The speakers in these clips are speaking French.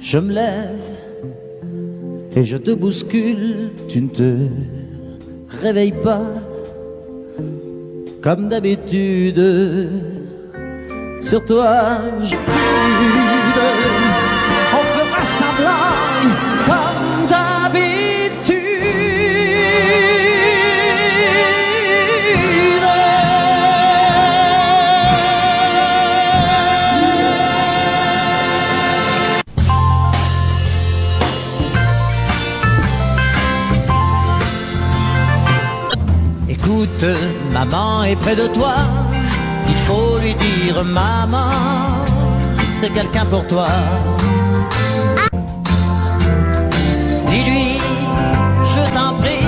Je me lève et je te bouscule, tu ne te réveilles pas comme d'habitude. Sur toi, je coude, on fera semblant comme d'habitude. Écoute, maman est près de toi, il faut lui dire maman, c'est quelqu'un pour toi. Dis-lui, je t'en prie,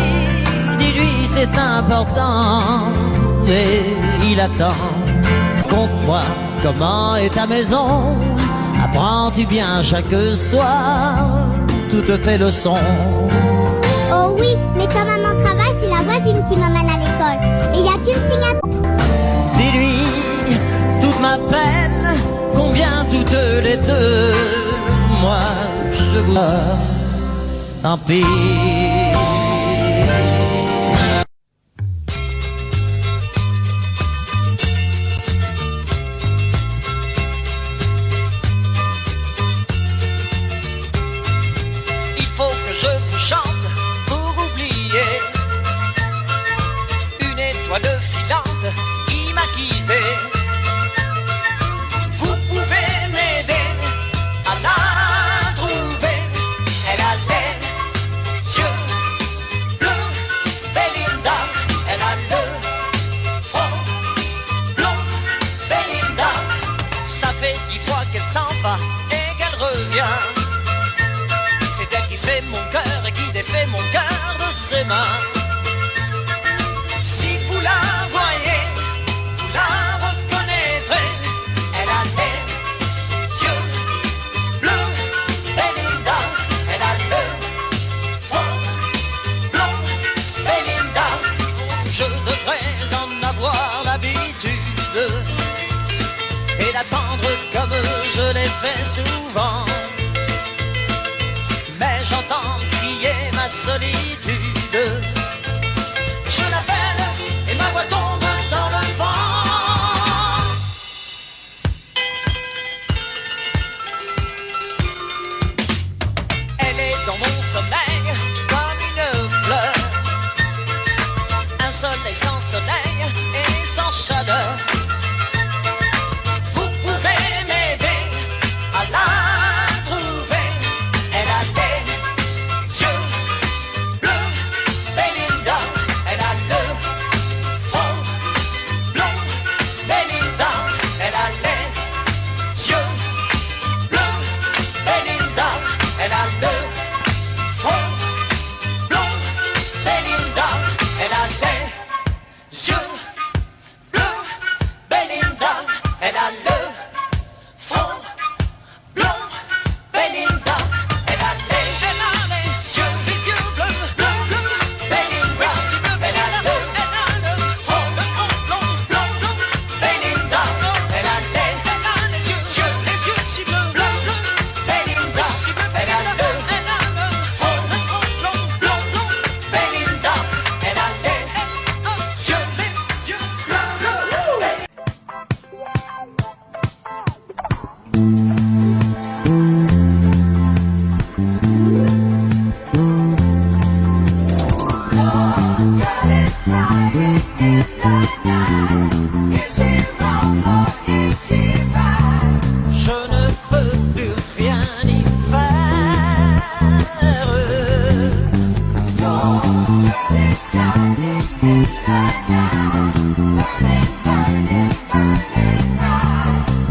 dis-lui c'est important, et il attend. Conte-moi comment est ta maison, apprends-tu bien chaque soir toutes tes leçons? Oh oui, mais quand maman travaille, c'est la voisine qui m'emmène à l'école. Et il n'y a qu'une signature. Dis-lui toute ma peine, combien toutes les deux. Moi, je vous... Tant pis. Il faut que je vous chante une étoile filante qui m'a quitté. Vous pouvez m'aider à la trouver. Elle a les yeux bleus, Belinda. Elle a le front blond, Belinda. Ça fait 10 fois qu'elle s'en va et qu'elle revient. C'est elle qui fait mon cœur et qui défait mon cœur de ses mains. Si vous la voyez, vous la reconnaîtrez. Elle a les yeux bleus, Belinda. Elle a le front blond, Belinda. Je devrais en avoir l'habitude et l'attendre comme je l'ai fait souvent. Mais j'entends crier ma solitude. Je l'appelle et ma voix tombe dans le vent. Elle est dans mon sommeil comme une fleur. Un soleil sans soleil et sans chaleur. Vous pouvez m'aider à la trouver. Elle a les yeux bleus, Belinda. Elle a le front blond, Belinda. Elle a les yeux bleus, Belinda. Elle a le front blond, Belinda. Elle a les yeux bleus, Belinda. Elle a le front blond, Belinda. Elle a les yeux bleus, Belinda. Elle a le front blond, Belinda. Elle a les yeux si bleus, Belinda. Elle a le front blond, Belinda. Elle a les yeux bleus. Je ne peux plus rien y faire.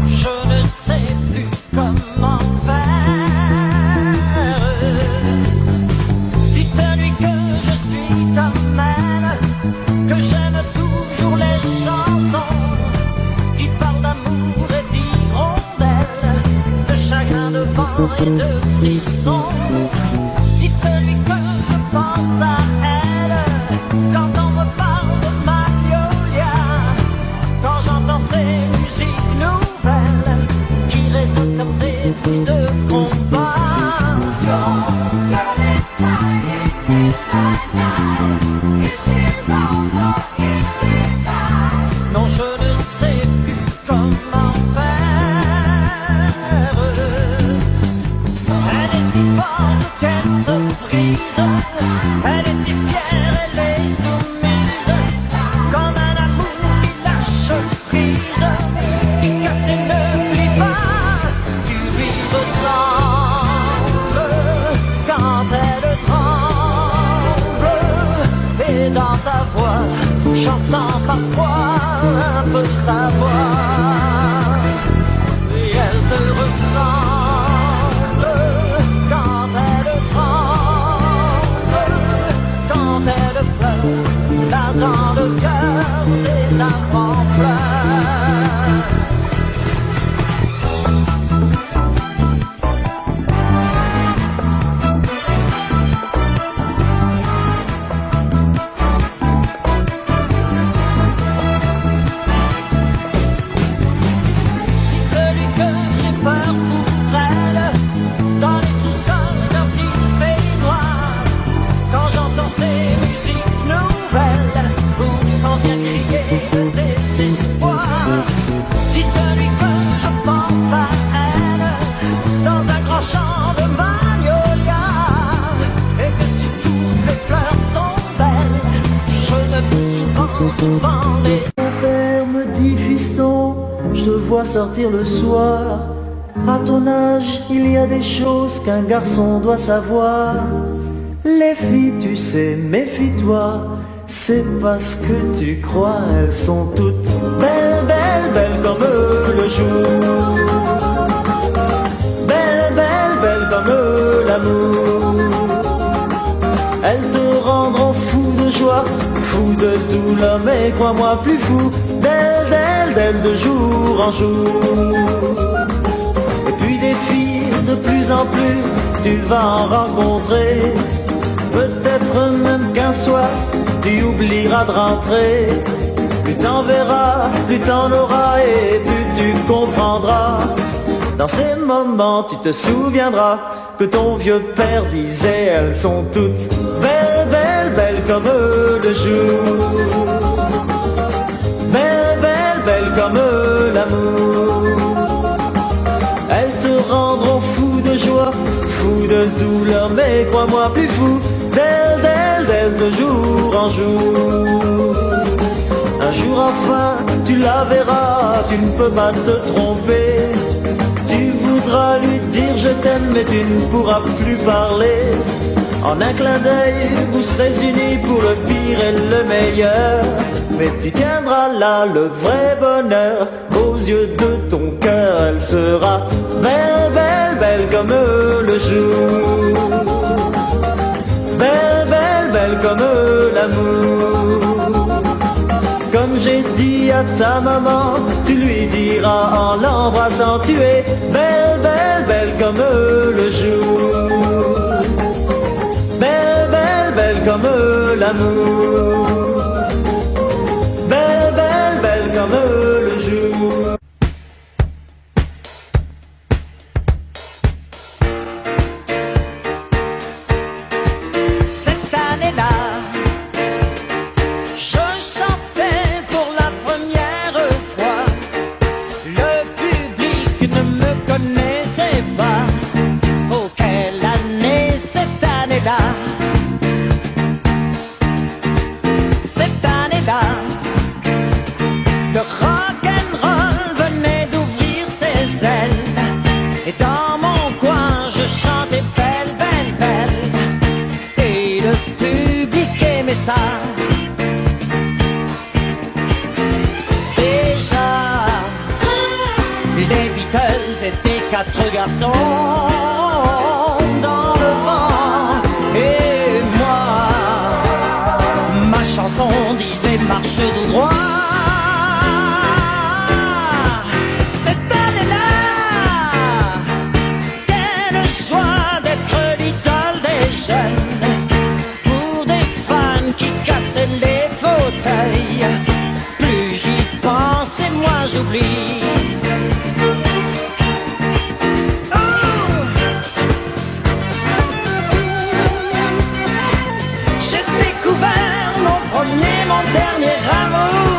Je ne sais plus comment faire. Si celui que je suis comme elle, que j'aime toujours les chansons qui parlent d'amour et d'hirondelles, de chagrin, de vent et de frissons. Si celui que je pense à elle, quand on me parle de Magnolia, quand j'entends ces musiques nouvelles qui résonnent comme des bruits de combat. croire quelle surprise. Elle est si fière, elle est soumise, comme un amour qui lâche prise, qui casse et ne plie pas, du vivre semble quand elle tremble, et dans sa voix, chantant parfois un peu sa voix, et elle te ressemble quand elle tremble, quand elle pleure, là dans le cœur des amants pleurent. Mon père me dit, fiston, je te vois sortir le soir. À ton âge, il y a des choses qu'un garçon doit savoir. Les filles, tu sais, méfie-toi, c'est parce que tu crois, elles sont toutes belles, belles, belles comme le jour. Belles, belles, belles comme l'amour. Elles te rendront fou de joie, fou de douleur, mais crois-moi plus fou, d'elle, d'elle, d'elle de jour en jour. Et puis des filles de plus en plus, tu vas en rencontrer. Peut-être même qu'un soir, tu oublieras de rentrer. Plus t'en verras, plus t'en auras et plus tu comprendras. Dans ces moments, tu te souviendras que ton vieux père disait, elles sont toutes belles, belles, belles comme le jour. Belles, belles, belles comme l'amour. Elles te rendront fou de joie, fou de douleur, mais crois-moi plus fou, d'elle, d'elle, d'elle de jour en jour. Un jour enfin, tu la verras, tu ne peux pas te tromper. Tu voudras lui dire je t'aime, mais tu ne pourras plus parler. En un clin d'œil, vous serez unis pour le pire et le meilleur. Mais tu tiendras là le vrai bonheur, aux yeux de ton cœur. Elle sera belle, belle, belle comme le jour. Belle, belle, belle comme l'amour. Comme j'ai dit à ta maman, tu lui diras en l'embrassant, tu es belle, belle, belle comme le jour. Belle, belle, belle comme l'amour. Belle, belle, belle comme le jour. Cette année-là, connaissais pas. Oh, quelle année cette année-là. Cette année-là, le rock'n'roll venait d'ouvrir ses ailes. Et dans mon coin, je chantais belle, belle, belle. Et le public aimait ça. Les Beatles étaient quatre garçons dans le vent. Et moi, ma chanson disait marche tout droit. Cette année-là, quelle joie d'être l'idole des jeunes. Pour des fans qui cassaient les fauteuils. Plus j'y pense et moins j'oublie. Mon dernier amour.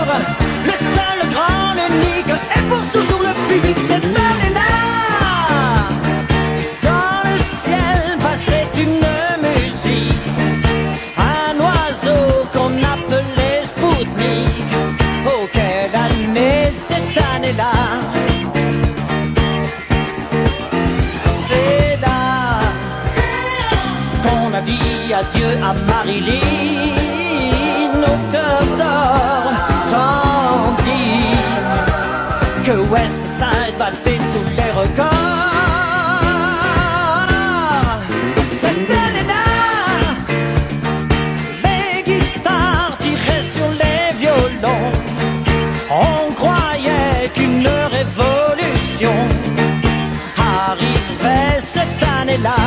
adieu à Marilyn, au cœur d'or, tant dit que West Side battait tous les records. Cette année-là, les guitares tiraient sur les violons. On croyait qu'une révolution arrivait cette année-là.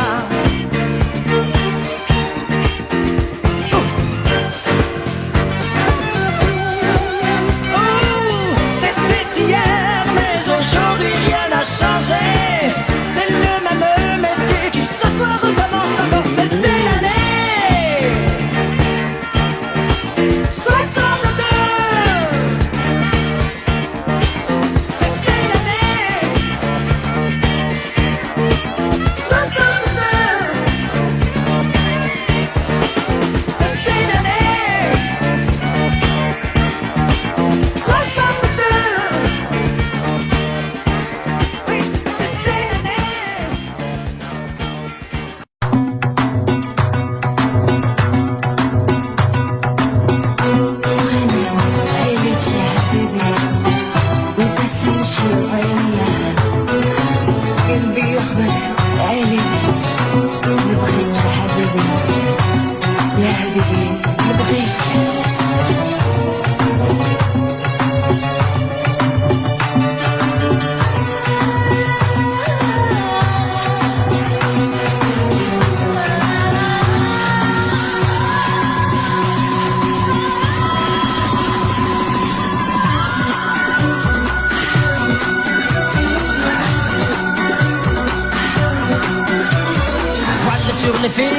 Les filles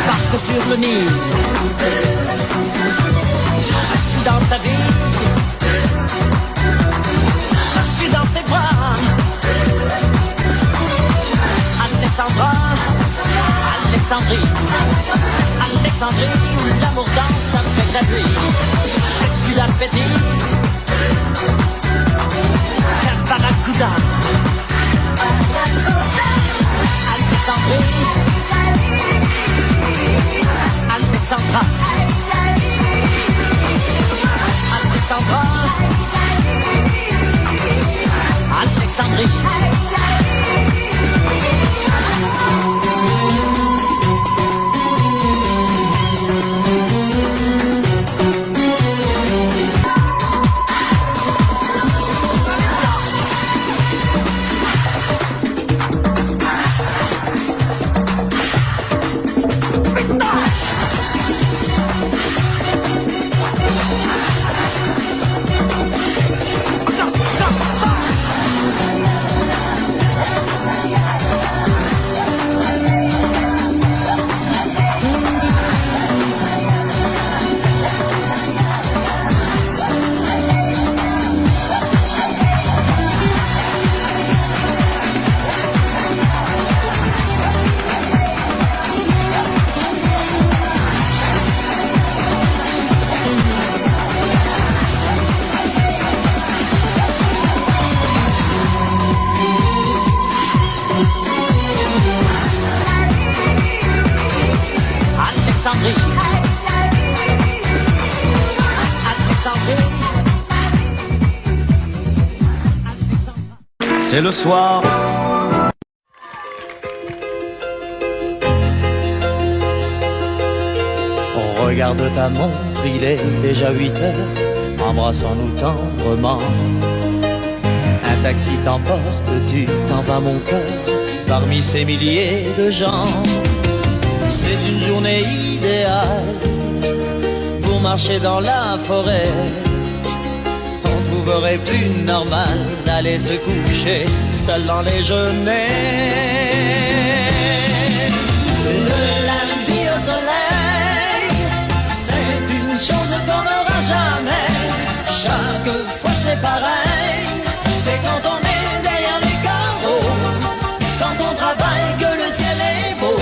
partent sur le Nil. Je suis dans ta vie, je suis dans tes bras. Alexandra, Alexandrie, Alexandrie où l'amour danse avec la pluie. J'ai plus d'appétit qu'un barracuda. Alexandrie, Alexandra, Alexandra, Alexandrie. C'est le soir. On regarde ta montre, il est déjà 8 heures. Embrassons-nous tendrement. Un taxi t'emporte, tu t'en vas mon cœur, parmi ces milliers de gens. C'est une journée idéale pour marcher dans la forêt. On trouverait plus normal d'aller se coucher seul dans les genêts. Le lundi au soleil, c'est une chose qu'on n'aura jamais. Chaque fois c'est pareil, c'est quand on est derrière les carreaux, quand on travaille que le ciel est beau,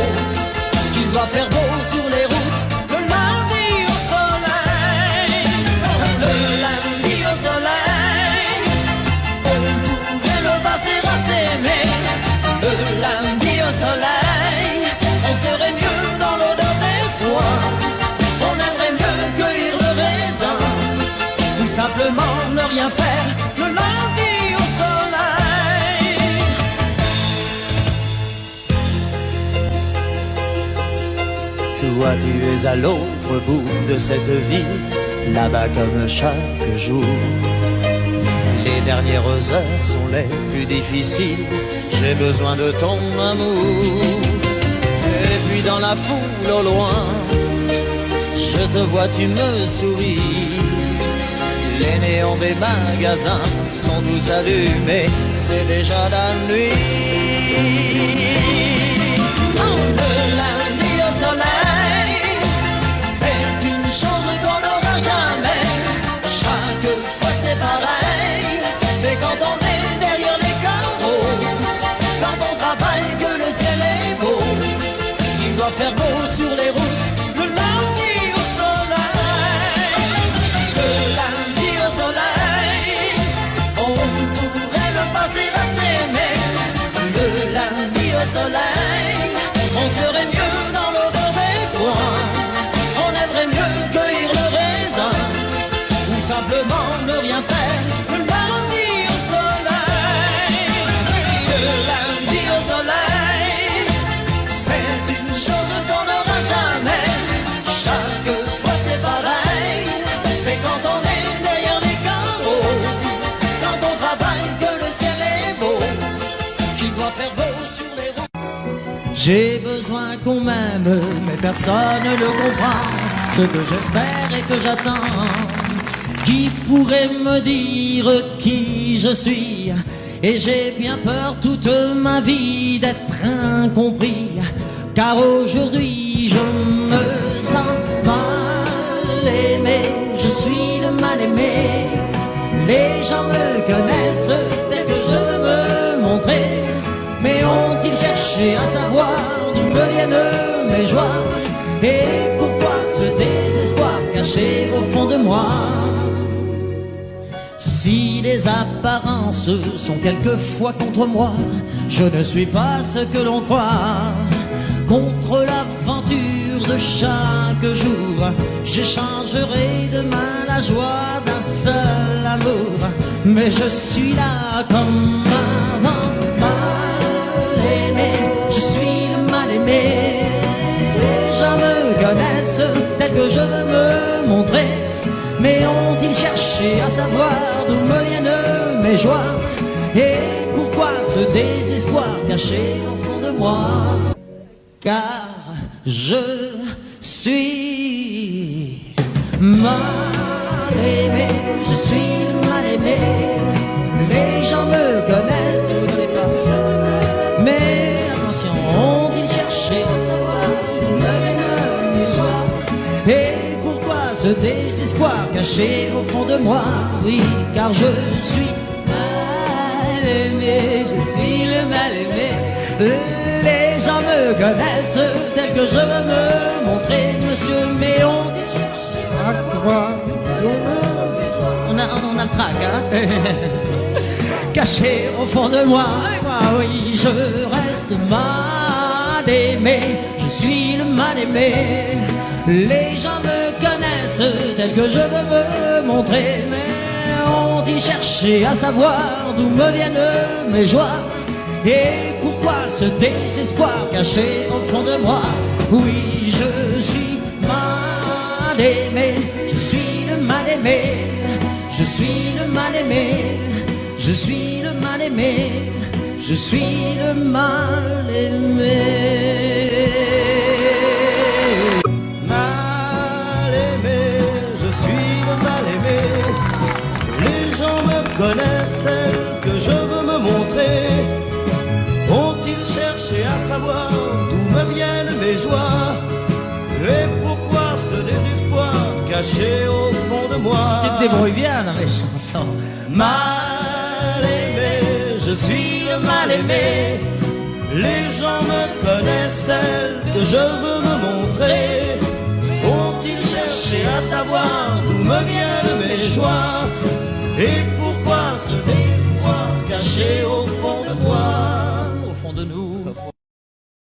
qu'il doit faire beau sur les routes. Le lundi au soleil, le lundi au soleil, on pourrait le passer à s'aimer. Le lundi au soleil, toi tu es à l'autre bout de cette ville, là-bas comme chaque jour. Les dernières heures sont les plus difficiles, j'ai besoin de ton amour. Et puis dans la foule au loin, je te vois, tu me souris. Les néons des magasins sont tous allumés, c'est déjà la nuit. Le lundi au soleil, c'est une chose qu'on n'aura jamais. Chaque fois c'est pareil, c'est quand on est derrière les carreaux, quand on travaille que le ciel est beau. Il doit faire beau sur les routes. Le lundi au soleil, le lundi au soleil, on pourrait le passer à s'aimer. Le lundi au soleil, on serait mieux dans l'odeur des foins, on aimerait mieux cueillir le raisin, ou simplement ne rien faire. Le lundi au soleil, le lundi au soleil, c'est une chose qu'on n'aura jamais. Chaque fois c'est pareil, c'est quand on est derrière les carreaux, quand on travaille que le ciel est beau, qu'il doit faire beau sur les routes. J'ai besoin qu'on m'aime, mais personne ne le comprend. Ce que j'espère et que j'attends, qui pourrait me dire qui je suis? Et j'ai bien peur toute ma vie d'être incompris, car aujourd'hui je me sens mal aimé. Je suis le mal aimé. Les gens me connaissent tel que je veux me montrer, mais ont-ils cherché à savoir d'où me viennent mes joies? Et pourquoi ce désespoir caché au fond de moi? Si les apparences sont quelquefois contre moi, je ne suis pas ce que l'on croit. Contre l'aventure de chaque jour, j'échangerai demain la joie d'un seul amour. Mais je suis là comme avant, mal aimé. Je suis le mal aimé. Les gens me connaissent tel que je veux me montrer, mais ont-ils cherché à savoir d'où me viennent mes joies? Et pourquoi ce désespoir caché au fond de moi? Car je suis mal aimé, je suis le mal aimé. Les gens me connaissent, vous ne les pas, mais attention, ont-ils cherché à savoir d'où me viennent mes joies? Et pourquoi ce désespoir caché au fond de moi? Oui, car je suis mal aimé, je suis le mal aimé. Les gens me connaissent tel que je veux me montrer, monsieur, mais on dit chercher à quoi? On a le trac, hein? Caché au fond de moi, oui, je reste mal aimé, je suis le mal aimé. Les gens me connaissent tel que je veux me montrer, mais ont-ils cherché à savoir d'où me viennent mes joies? Et pourquoi ce désespoir caché au fond de moi? Oui, je suis mal aimé, je suis le mal aimé, je suis le mal aimé, je suis le mal aimé, je suis le mal aimé. Mal aimé, je suis le mal aimé. Les gens me connaissent tel que je veux me montrer. Ont-ils cherché à savoir d'où me viennent mes joies? Et pourquoi ce désespoir caché au fond de moi? Tu te débrouilles bien dans les chansons. Mal aimé, je suis le mal aimé. Les gens me connaissent tel que je veux me montrer. Ont-ils cherché à savoir d'où me viennent mes joies? Et